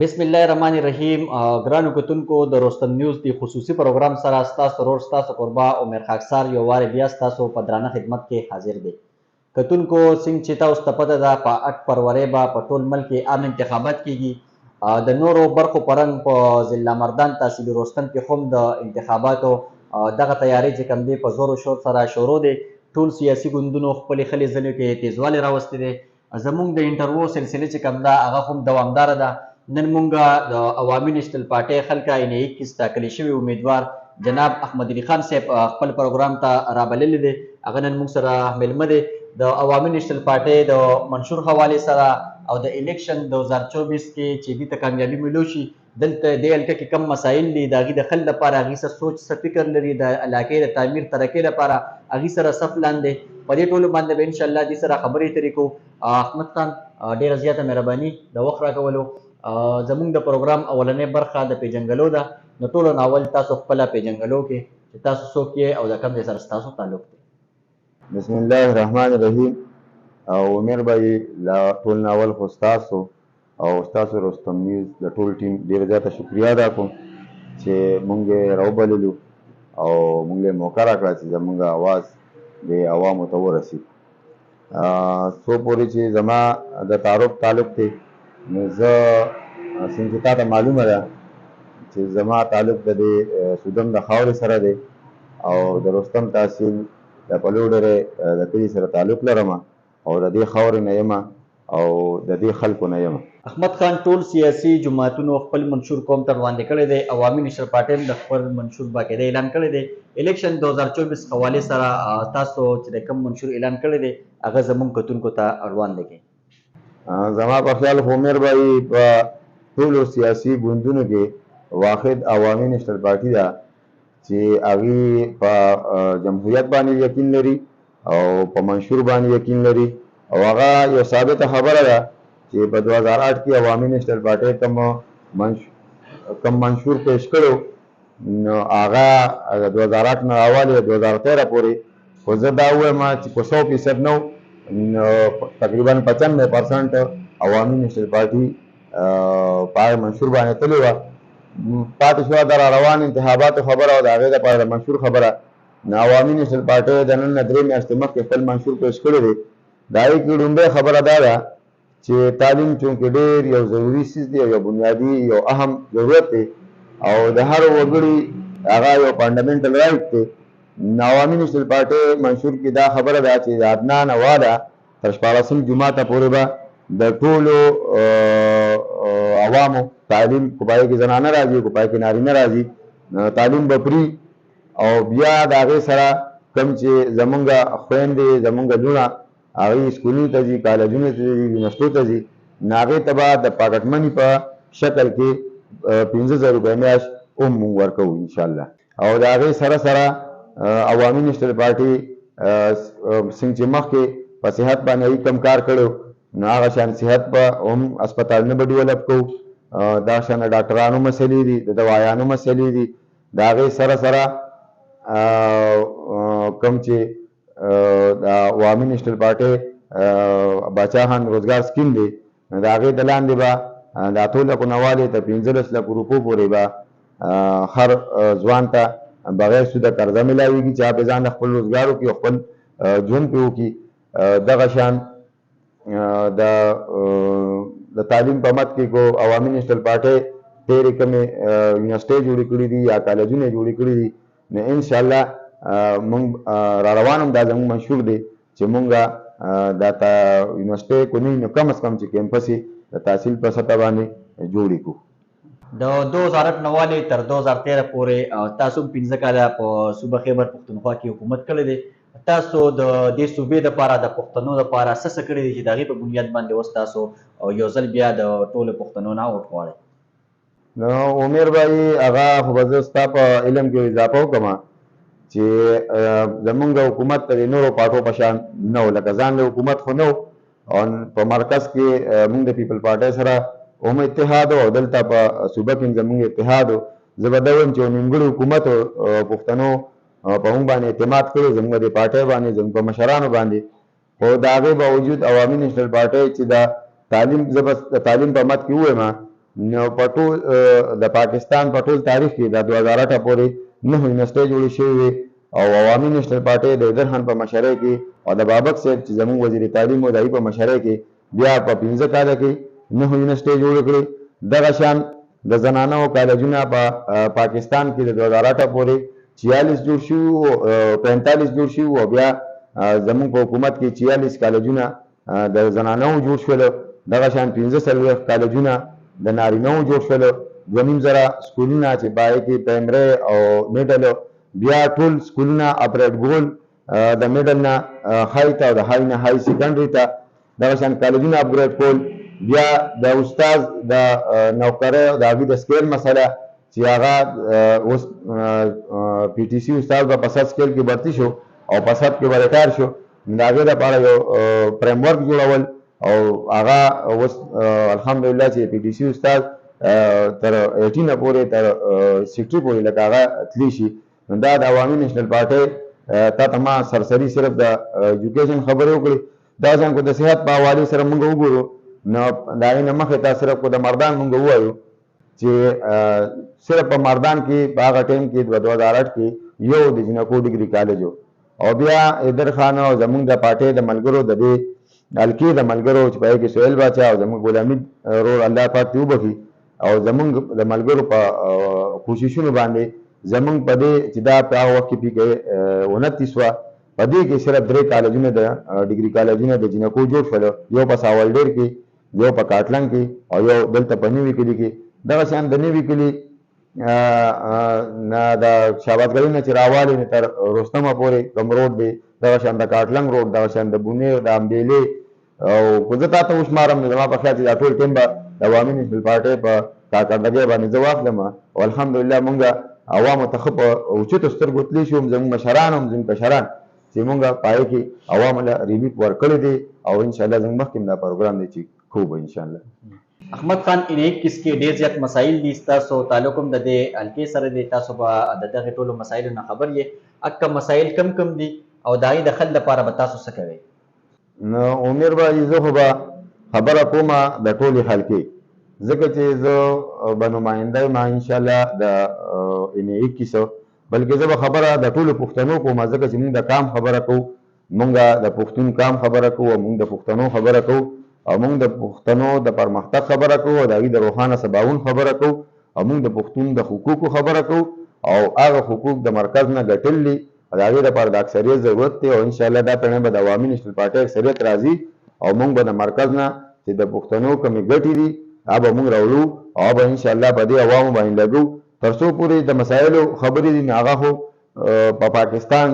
بسم الله الرحمن الرحیم. ګرانو کتونکو د روستم نیوز دی خصوصي پروګرام سره ستاسو ورور ستاسو قربا عمر خاکسار یو وارې بیا ستاسو په درانه خدمت کې حاضر دی. کتونکو څنګه چې تاسو ته پته ده په 8 فروری به په ټول ملک کې عام انتخابات کیږي. د نورو برخو پرنګ په ضلع مردان تحصیل روستم کې هم د انتخاباتو دغه تیاری چې کوم دی په زور او شور سره شروع دی. ټول سیاسي ګوندونو خپلې خلې ځلې کې تیزوالی راوستی دی. زمونږ د انټرویو سلسله چې کوم ده هغه هم دوامداره ده. نن مونږه د عوامي نېشنل پارټۍ خلکه ان 21 ټاکلي شوي امیدوار جناب احمد علي خان صاحب خپل پروګرام ته رابللی دی. هغه نن مونږ سره میلمه دی د عوامي نېشنل پارټۍ د منشور حوالې سره او د الیکشن 2024 کې چې دې ته کامیابي ملو شي دلته دې هلکه کې کم مسایل دي د هغې د حل لپاره هغې څه سوچ څه فکر لري د علاقې د تعمیر ترقۍ لپاره هغې سره څه پلان دی په دې ټولو باندې به انشاءالله دې سره خبرې اترې کوو. احمد خان ډېره زیاته مهرباني د وخت راکولو. زمونږ د پروګرام اولنۍ برخه د پیژنګلو ده. نو ټولو نه اول تاسو خپله پیژنګلو کې چې تاسو څوک یې او د کوم ځای سره ستاسو تعلق دی. بسم الله الرحمن الرحیم. او عمر بھائی لا ټول نه اول خو ستاسو او ستاسو روستم نیوز د ټول ټیم ډېره زیاته شکریا ادا کوم چې مونږ یې راوبللو او مونږ له موقع راکړه چې زمونږ اواز د عوامو ته ورسي. څو پورې چې زما د تعارف تعلق دی نو زه څنګه تا ته معلومه ده چې زما تعلق د دې سودم د خاورې سره دی او د روستم تحصیل د پلوډرې د کلي سره تعلق لرم او د دې خاورې نه یم او د دې خلکو نه یم. احمد خان ټول سیاسي جماعتونو خپل منشور قوم ته وړاندې کړی دی. عوامي نېشنل پارټۍ هم د خپل منشور باقاعده اعلان کړی دی. الیکشن 2024 حوالې سره تاسو چې د کوم منشور اعلان کړی دی هغه زموږ کتونکو ته اړوند دی. زما په خیال خو عمر بھائی په ټولو سیاسي ګوندونو کې واحد عوامي نېشنل پارټي ده چې هغې په جمهوریت باندې یقین لري او په منشور باندې یقین لري او هغه یو ثابته خبره ده چې په 2008 کې عوامي نېشنل پارټۍ کم منشور پیش کړو نو هغه د 2008 نه راوالی 2013 پورې خو زه دا ووایم چې په 100% نه تقریبا 95% عوامي نېشنل پارټي په منشور باندې تللې وه. پاتې شوه د روان انتخاباتو خبره او د هغې دپاره د منشور خبره. نو عوامي نېشنل پارټۍ د نن نه 3 میاشتې مخکې خپل منشور پیش کړی دی. د هغې کې لومړۍ خبره دا ده چې تعلیم چونکې ډېر یو ضروري څیز دی یو بنیادي یو اهم ضرورت دی او د هر وګړي هغه یو فنډامنټل رایټ دی. عوامي نېشنل پارټۍ منشور کې دا خبره ده چې د ادنان واده تر 14 جماعته پورې به د ټولو عوامو تعلیم کو پای کې زنانه راځي کو پای کې نارینه راځي تعلیم به فری او بیا د هغې سره کوم چې زمونږ خویندې زمونږ لوڼه هغې سکولونو ته ځي کالجونو ته ځي یونیورسټو ته ځي نو هغې ته به د پاکټ مني په شکل کې 15,000 روپۍ میاشت هم مونږ ورکوو انشاءالله. او د هغې سره سره عوامي نېشنل پارټي څنګه چې مخکې په صحت باندې کم کار کړو نو هغه شان صحت به هم هسپتالونه به ډیولپ کوو. دا شان ډاکټرانو مسلې دي د دوایانو مسلې دي د هغې سره سره کوم چې د عوامي نېشنل پارټۍ باچا خان روزګار سکیم دی د هغې د لاندې به د 8 لکو نه والې تر 15 لکو روپو پورې به هر ځوان ته بغیر سوده قرضه میلاویږي چې هغه ځان خپل روزګار وکړي او خپل ژوند پرې وکړي. دغه شان د تعلیم په مد کې کو عوامي نېشنل پارټۍ ډېرې کمې یونیورسټۍ جوړې کړي دي یا کالجونه یې جوړې کړي دي نو انشاءالله موږ را روان هم دا زموږ منشور دی چې موږ دا یونیورسټۍ کو نه نو کم از کم چې کیمپس یې د تحصیل په سطح باندې جوړې کړو. د 2008 نه والې تر 2013 پورې تاسو 15 کاله په صوبه خیبر پښتونخوا کې حکومت کړی دی. تاسو د دې صوبې دپاره د پښتنو دپاره څه څه کړي دي چې د هغې په بنیاد باندې اوس تاسو یو ځل بیا د ټولو پښتنو نه ووټ غواړئ؟ نو عمر بھائی هغه خو به زه ستا په علم کې اضافه وکړم چې زمونږ حکومت د نورو پارټو په شان نه و لکه ځان له حکومت خو نه و او په مرکز کې موږ د پیپل پارټۍ سره هم اتحاد او دلته په صوبه کې زمونږ اتحاد و. زه به دا وایم چې نیمګړی حکومت پښتنو په موږ باندې اعتماد کړی زموږ د پارټۍ باندې زموږ په مشرانو باندې خو د هغې باوجود عوامي نېشنل پارټۍ چې د تعلیم زه بس د تعلیم په مد کې ووایم نو په ټول د پاکستان په ټول تاریخ کې د 2008 پورې 9 یونیورسټۍ جوړې شوې وې او عوامي نیشنل پارټۍ د حیدر خان په مشرۍ کې او د بابک صاحب چې زموږ وزیر تعلیم و د هغې په مشرۍ کې بیا په 15 کاله کې 9 یونیورسټۍ جوړې کړې. دغه شان د زنانو کالجونه په پاکستان کې د 2008 پورې 46 جوړ شوي وو 45 جوړ شوي وو او بیا زموږ په حکومت کې 46 کالجونه د زنانو جوړ شول. دغه شان 15 کالجونه د نارینه‌وو جوړ شول. 2,500 سکولونه چې په هغې کې پرایمري او میډل بیا ټول سکولونه اپریډ ګول د میډل نه های ته او د های نه های سیکنډري ته دغه شان کالجونه اپګریډ کول. بیا د استاد د نوکرۍ او د هغې د سکیل مسله چې هغه اوس پی ټي سي استاد به په 100 سکیل کې برتي شو او په 100 کې به ریټایر شو. د هغې لپاره یو فریم ورک جوړول او هغه اوس الحمدلله چې پی ټي سي استاد تر 18 پورې تر 60 پورې لکه هغه تللی شي. نو دا د عوامي نیشنل پارټۍ تا ته ما سرسري صرف د ایجوکیشن خبرې وکړې. دا شان کو د صحت په حوالې سره موږ وګورو نو د هغې نه مخکې تا صرف کو د مردان موږ ووایو چې صرف په مردان کې په هغه ټایم کې 2008 کې یو د جنکو ډګري کالج او بیا حیدر خان او زموږ د پارټۍ د ملګرو د دې الکې د ملګرو چې په هغې کې سهیل باچا او زموږ ګل حمید رور الله پاک دې وبخي او زموږ د ملګرو په کوششونو باندې زموږ په دې چې دا په هغه وخت کې پی کې 29 وه په دې کې صرف 3 کالجونه د ډګري کالجونه د جنکو جوړ شول. یو په ساولډیر کې یو په کاټلنګ کې او یو دلته په نوي کلي کې. دغه شان د نوي کلي د شهبازګۍ نه چې راوالې نه تر رستمه پورې کوم روډ دی دغه شان د کاټلنګ روډ دغه شان د بونې د امبېلې او که زه تا ته وشمارم نو زما په خیال چې دا ټول ټیم به د عوامي نیشنل پارټۍ په کارکردګۍ باندې زه واخلم او الحمدلله مونږ عوامو ته ښه په اوچتو سترګو تللی شو. زموږ مشران هم زموږ کشران چې مونږ په هغې کې عوامو له ریلیف ورکړی دی او انشاءالله زموږ مخکې دا پروګرام دی چې کوو به انشاءالله. احمد خان 21 کې ډېر زیات مسایل دي ستاسو تعلق هم د دې حلقې سره دی. تاسو به د دغې ټولو مسایلو نه خبر یې اکه مسایل کم کم دي او د هغې د حل لپاره به تاسو څه کوئ؟ نو امیر بھائی زه خو به خبره کومه د ټولې حلقې ځکه چې زه به نماینده یم انشاءالله د 21 بلکې زه به خبره د ټولو پښتنو کومه ځکه چې موږ د کام خبره کوو موږ د پښتون کام خبره کوو موږ د پښتنو خبره کوو او موږ د پښتنو د پرمختګ خبره کوو او د هغې د روښانه سباوون خبره کوو او موږ د پښتون د حقوقو خبره کوو او هغه حقوق د مرکز نه ګټل دي او د هغې لپاره د اکثریت ضرورت دی او انشاءالله دا پېړۍ به د عوامي نیشنل پارټۍ اکثریت راځي او موږ به د مرکز نه چې د پښتنو کومې ګټې دي هغه به موږ راوړو او به انشاءالله په دې عوامو باندې لګو تر څو پورې د مسایلو خبرې دي نو هغه خو په پاکستان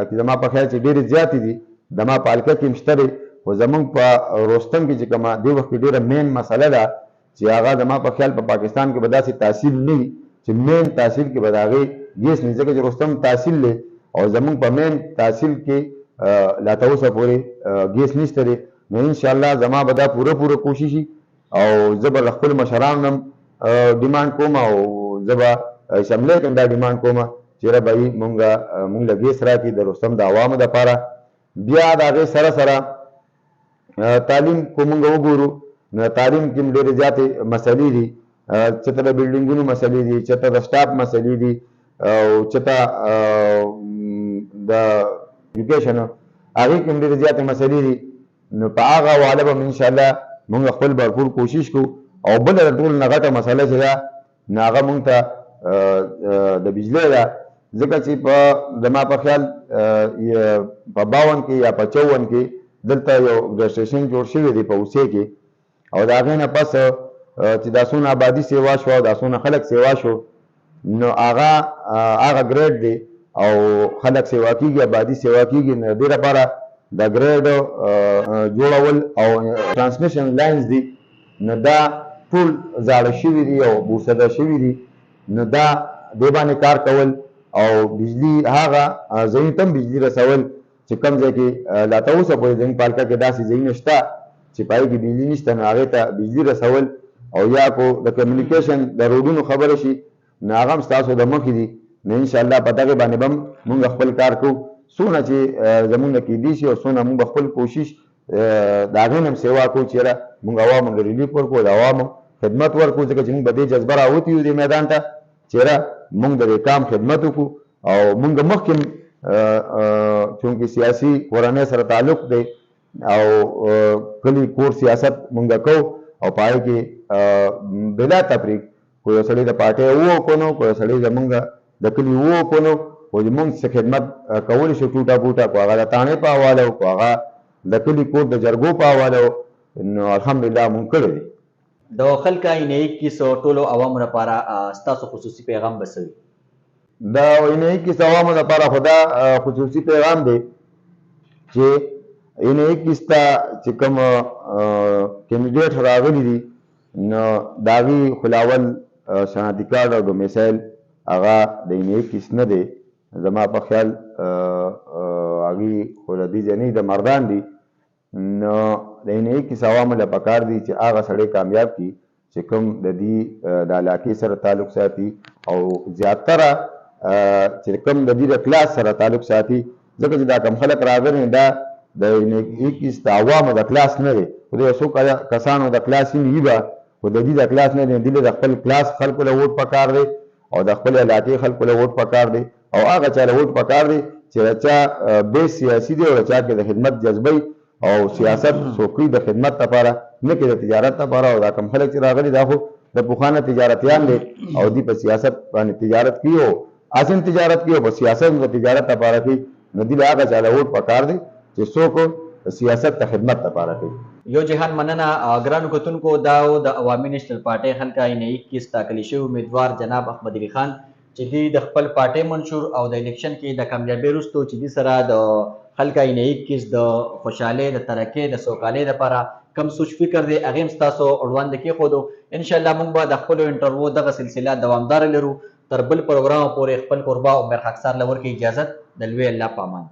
کې زما په خیال چې ډېرې زیاتې دي زما په حلقه کې هم شته دی خو زموږ په رستم کې چې کومه دې وخت کې ډېره مین مسله ده چې هغه زما په خیال په پاکستان کې به داسې تحصیل نه وي چې مین تحصیل کې به د هغې ګیس نه ځکه چې رستم تحصیل دی او زموږ په مین تحصیل کې لا تر اوسه پورې ګیس نشته دی نو انشاءالله زما به دا پوره کوشش او زه به له خپلو مشرانو هم ډیمانډ کوم او زه به اسمبلی کې هم دا ډیمانډ کوم چې ربایي مونږ له ګیس راکړي د رستم د عوامو دپاره. بیا د هغې سره تعلیم کو مونږ وګورو نو تعلیم کې هم ډېرې زیاتې مسلې دي چېرته د بلډینګونو مسلې دي چېرته د سټاف مسلې دي او چېرته د ایجوکیشن هغې کې هم ډېرې زیاتې مسلې دي نو په هغه حواله به انشاءالله مونږ خپل بھرپور کوشش کوو او بله د ټولو نه غټه مسله چې ده نو هغه مونږ ته د بجلی ده ځکه چې په زما په خیال په 52 کې یا په 54 کې دلته یو رجسټریشن جوړ شوی دی په اوسې کې او د هغې نه پس چې دا څونه آبادي سیوا شوه او دا څونه خلک سیوا شو نو هغه ګریډ دی او خلک سیوا کېږي آبادي سیوا کېږي نو دې لپاره د ګریډ جوړول او ټرانسمیشن لاینز دي نو دا ټول زاړه شوي دي او بوسده شوي دي نو دا دې باندې کار کول او بجلی هغه ځایونو ته هم بجلی رسول چې کوم ځای کې لا تر اوسه پورې زموږ په حلقه کې داسې ځایونه شته چې په هغې کې بجلي نشته نو هغې ته بجلي رسول او یا کو د کمیونیکیشن د روډونو خبره شي نو هغه هم ستاسو د مخکې دي نو انشاءالله په دغې باندې به هم مونږ خپل کار کوو څونه چې زمونږ نه کېدی شي او څونه مونږ به خپل کوشش د هغې نه هم سیوا کوو چې یاره مونږ عوامو له ریلیف ورکړو د عوامو خدمت ورکړو ځکه چې موږ به دې جذبه راوتي یو دې میدان ته چې را موږ د دې کام خدمت وکړو او موږ مخکې چونکې سیاسي کورنۍ سره تعلق دی او کلي کور سیاست موږ کوو او په هغې کې بلا تفریق کو یو سړی د پارټۍ ووکړو کو یو سړی زمونږ د کلي ووکړو خو موږ څه خدمت کولی شو ټوټه بوټه کو هغه د تاڼې په حواله کو هغه د کلي کور د جرګو په حواله نو الحمدلله موږ کړی دی. د خلکه اینه 21 ټولو عوامو لپاره ستاسو خصوصي پیغام بسوي؟ دا اینه 21 عوامو لپاره خدا خصوصي پیغام دی چې اینه 21 ته چې کوم کینډیډیټ راغلي دي نو د هغې خلاول شناختي کارډ او ډومیسایل هغه د اینه 21 نه دی زما په خیال هغې خو د دې ځای د مردان دي نو د اینه 21 عوامو له پکار دي چې هغه سړی کامیاب کړي چې کوم د دې د علاقې سره تعلق ساتي او زیاتره چې کوم د دې د کلاس سره تعلق ساتي ځکه چې دا کم خلک راغلي دا د اینه 21 د عوامو د کلاس نه دی خو د یو څو کسانو د کلاس یې وي به خو د دې د کلاس نه دی دې د خپل کلاس خلکو له ووټ پکار دی او د خپل علاقې خلکو له ووټ پکار دی او هغه چا له ووټ پکار دی چې چا بیس سیاسي دی او چا کې د خدمت جذبه او سیاست څوکۍ د خدمت لپاره نه کې د تجارت لپاره او دا کم خلک چې راغلي دا خو د پخوانه تجارتیان دي او دوی په سیاست باندې تجارت کوي او اسن تجارت کوي او په سیاست او تجارت لپاره کوي نو دوی هغه چا له ووټ پکار دی چې څوک سیاست ته خدمت لپاره کوي. یو جهان مننه ګرانو کتونکو دا د عوامي نیشنل پارټۍ خلکه اینه 21 ټاکلي شوي امیدوار جناب احمد علي خان چې دوی د خپل پارټۍ منشور او د الیکشن کې د کامیابۍ وروسته چې دوی سره د خلکه اینه 21 د خوشحالۍ د ترقۍ د سوکالۍ لپاره کم سوچ فکر دی هغه هم ستاسو وړاندې کېښودو انشاءالله موږ به د خپلو انټرویو دغه سلسله دوامداره لرو تر بل پروګرام پورې خپل قربا عمر خاکسار له ورکړي اجازت د لوی الله په امان.